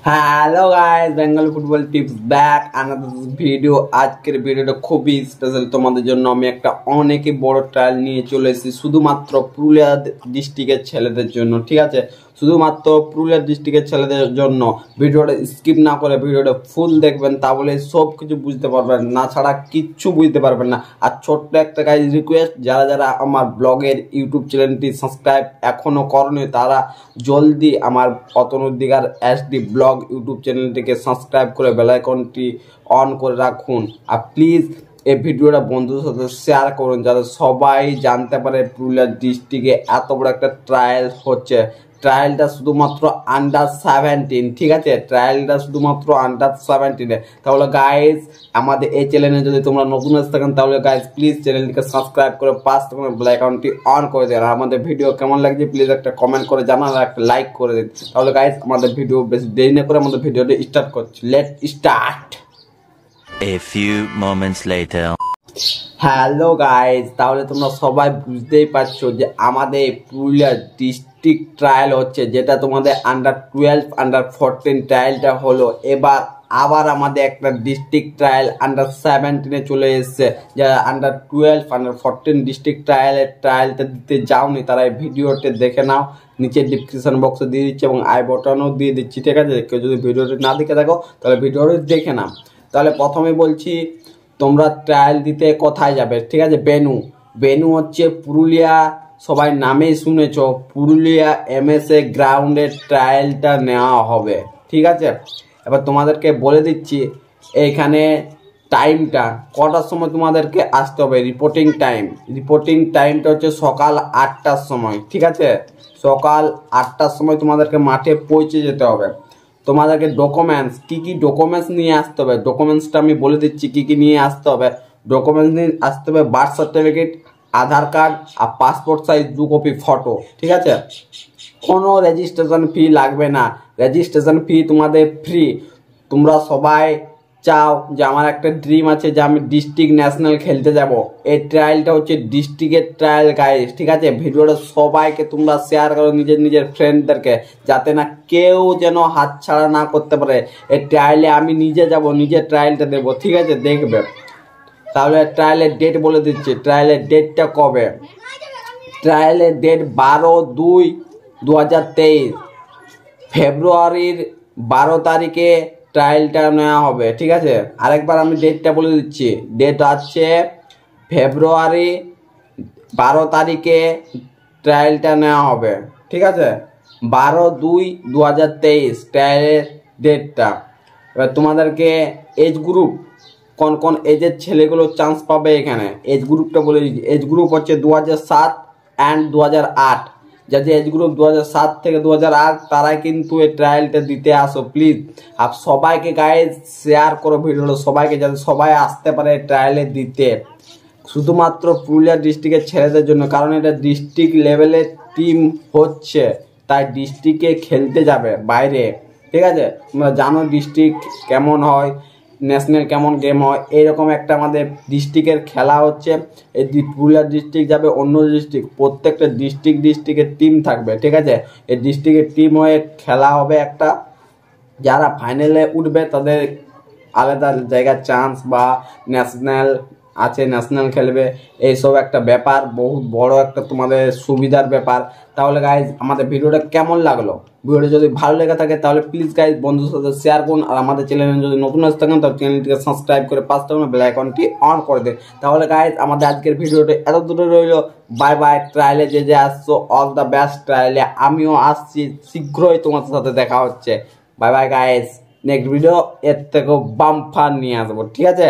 Hello guys, Bengal football tips back another video. আজকের ভিডিওটা খুবই স্পেশাল তোমাদের জন্য। আমি একটা অনেকই বড় ট্রায়াল নিয়ে চলে এসেছি শুধুমাত্র পুরুলিয়া ডিস্ট্রিক্টের ছেলেদের জন্য। ঠিক আছে, শুধুমাত্র পুরুলিয়া ডিস্ট্রিক্টের ছেলেদের জন্য। ভিডিওটা স্কিপ না করে ভিডিওটা ফুল দেখবেন, তাহলে সব কিছু বুঝতে পারবেন, না ছাড়া কিচ্ছু বুঝতে পারবেন না। আর ছোট্ট একটা গাইজ রিকোয়েস্ট, যারা যারা আমার ব্লগের ইউটিউব চ্যানেলটি সাবস্ক্রাইব এখনও করনি তারা জলদি আমার অতনুদ্দিগার এসডি ব্লগ ইউটিউব চ্যানেলটিকে সাবস্ক্রাইব করে বেল আইকনটি অন করে রাখুন। আর প্লিজ এই ভিডিওটা বন্ধুদের সাথে শেয়ার করুন, যাতে সবাই জানতে পারে পুরুলিয়া ডিস্ট্রিক্টে এত বড় একটা ট্রায়াল হচ্ছে। ট্রায়ালটা শুধুমাত্র আন্ডার-17, ঠিক আছে, ট্রায়ালটা শুধুমাত্র আন্ডার-17। তাহলে গাইজ আমাদের এই চ্যানেলে যদি তোমরা নতুন এসে থাকেন তাহলে গাইজ প্লিজ চ্যানেলটিকে সাবস্ক্রাইব করে পাশ থেকে বেল আইকনটি অন করে দেন। আর আমাদের ভিডিও কেমন লাগছে প্লিজ একটা কমেন্ট করে জানান আর একটা লাইক করে দিন। তাহলে গাইজ আমাদের ভিডিও বেশি দেরি না করে আমাদের ভিডিওটা স্টার্ট করছি। Let start. A few moments later. Hello guys, তাহলে তোমরা সবাই বুঝতেই পারছো যে আমাদের পুরুলিয়া ডিস্ট্রিক্ট ট্রায়াল হচ্ছে, যেটা তোমাদের আন্ডার-12 আন্ডার-14 ট্রায়ালটা হলো। এবার আবার আমাদের একটা ডিস্ট্রিক্ট ট্রায়াল আন্ডার-17 চলে এসছে। যারা আন্ডার-12 আন্ডার-14 ডিস্ট্রিক্ট ট্রায়ালটা দিতে যাওনি তারা এই ভিডিওটা দেখে নাও, নিচে ডিসক্রিপশন বক্সে দিয়ে দিচ্ছি এবং আই বটনও দিয়ে দিচ্ছি। ঠিক আছে, কেউ যদি ভিডিওটি না দেখে থাকো তাহলে ভিডিওটি দেখে নাও। তাহলে প্রথমে বলছি, তোমরা ট্রায়াল দিতে কোথায় যাবে? ঠিক আছে, বেনু হচ্ছে পুরুলিয়া, সবাই নামেই শুনেছ, পুরুলিয়া এমএসএ গ্রাউন্ডের ট্রায়ালটা নেওয়া হবে। ঠিক আছে, এবার তোমাদেরকে বলে দিচ্ছি এইখানে টাইমটা কটার সময় তোমাদেরকে আসতে হবে। রিপোর্টিং টাইমটা হচ্ছে সকাল 8টার সময়। ঠিক আছে, সকাল 8টার সময় তোমাদেরকে মাঠে পৌঁছে যেতে হবে। তোমাদেরকে ডকুমেন্টস কী ডকুমেন্টস নিয়ে আসতে হবে, ডকুমেন্টসটা আমি বলে দিচ্ছি কী নিয়ে আসতে হবে। ডকুমেন্টস নিয়ে আসতে হবে বার্থ সার্টিফিকেট, আধার কার্ড আর পাসপোর্ট সাইজ 2 কপি ফটো। ঠিক আছে, কোনো রেজিস্ট্রেশন ফি লাগবে না, রেজিস্ট্রেশন ফি তোমাদের ফ্রি। তোমরা সবাই চাও যে আমার একটা ড্রিম আছে যে আমি ডিস্ট্রিক্ট ন্যাশনাল খেলতে যাব। এই ট্রায়ালটা হচ্ছে ডিস্ট্রিক্টের ট্রায়াল গাইজ। ঠিক আছে, ভিডিওটা সবাইকে তোমরা শেয়ার করো নিজের ফ্রেন্ডদেরকে, যাতে না কেউ যেন হাতছাড়া না করতে পারে। এই ট্রায়ালে আমি নিজে যাব, নিজের ট্রায়ালটা দেবো। ঠিক আছে, দেখবে। তাহলে ট্রায়ালের ডেট বলে দিচ্ছি, ট্রায়ালের ডেটটা কবে। ট্রায়ালের ডেট 12/2/2023, ফেব্রুয়ারির 12 তারিখে ট্রায়ালটা নেওয়া হবে। ঠিক আছে, আরেকবার আমি ডেটটা বলে দিচ্ছি, ডেট আছে ফেব্রুয়ারি 12 তারিখে ট্রায়ালটা নেওয়া হবে। ঠিক আছে, 12/2/2023 ট্রায়ালের ডেটটা। এবার তোমাদেরকে এজ গ্রুপ, কোন এজের ছেলেগুলো চান্স পাবে এখানে এজ গ্রুপটা বলে দিচ্ছি। এজ গ্রুপ হচ্ছে 2007 অ্যান্ড 2008। যাদের এজ গ্রুপ 2007 থেকে 2008 তারাই কিন্তু এই ট্রায়ালটা দিতে আসো প্লিজ। আর সবাইকে গাইজ শেয়ার করো ভিডিওটা সবাইকে, যাতে সবাই আসতে পারে ট্রায়ালে দিতে। শুধুমাত্র পুরুলিয়া ডিস্ট্রিক্টের ছেলেদের জন্য, কারণ এটা ডিস্ট্রিক্ট লেভেলের টিম হচ্ছে, তাই ডিস্ট্রিক্টে খেলতে যাবে বাইরে। ঠিক আছে, তোমরা জানো ডিস্ট্রিক্ট কেমন হয়, ন্যাশনাল কেমন গেম হয়, এইরকম একটা আমাদের ডিস্ট্রিক্টের খেলা হচ্ছে। এই পুরুলিয়া ডিস্ট্রিক্ট যাবে অন্য ডিস্ট্রিক্ট, প্রত্যেকটা ডিস্ট্রিক্টের টিম থাকবে। ঠিক আছে, এই ডিস্ট্রিক্টের টিম হয়ে খেলা হবে একটা। যারা ফাইনালে উঠবে তাদের আলাদা জায়গার চান্স বা ন্যাশনাল আছে, ন্যাশনাল খেলবে, এইসব একটা ব্যাপার, বহুত বড় একটা তোমাদের সুবিধার ব্যাপার। তাহলে গাইজ আমাদের ভিডিওটা কেমন লাগলো? ভিডিওটা যদি ভালো লেগে থাকে তাহলে প্লিজ গাইজ বন্ধুদের সাথে শেয়ার করুন। আর আমাদের চ্যানেলে যদি নতুন আসতে থাকেন তাহলে চ্যানেলটিকে সাবস্ক্রাইব করে পাশ থেকে বেল আইকনটি অন করে দেন। তাহলে গাইজ আমাদের আজকের ভিডিওটা এত দূরে রইল। Bye bye. ট্রায়ালে যে আসছো অল দ্য বেস্ট। ট্রায়ালে আমিও আসছি, শীঘ্রই তোমাদের সাথে দেখা হচ্ছে। Bye bye guys, next video এর থেকেও বাম্পার নিয়ে আসবো। ঠিক আছে।